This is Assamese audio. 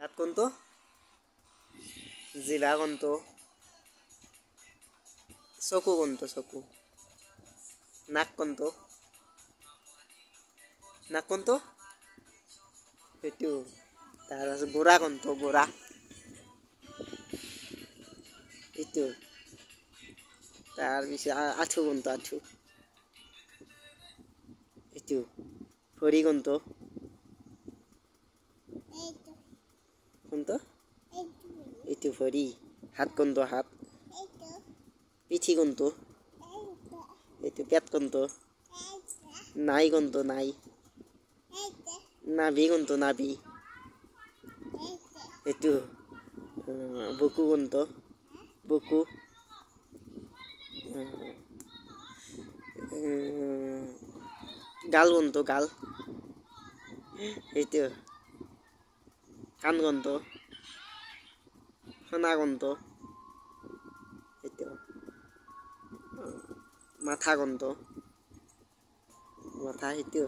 হাত কোনটো জিভা কোনটো চকু কোনটো চকু নাক কোনটো নাক কোনটো সেইটো তাৰপিছত গোৰা কোনটো গোৰা এইটো তাৰপিছত আঁঠু কোনটো আঁঠু এইটো ভৰি কোনটো কোনটো এইটো ভৰি হাত কোনটো হাত পিঠি কোনটো এইটো পেট কোনটো নাই কোনটো নাই নাভি কোনটো নাভি এইটো বুকু কোনটো বুকু গাল কোনটো গাল এইটো কাণ কোনটো সোনা কোনটো এইটো মাথা কোনটো মাথা সেইটো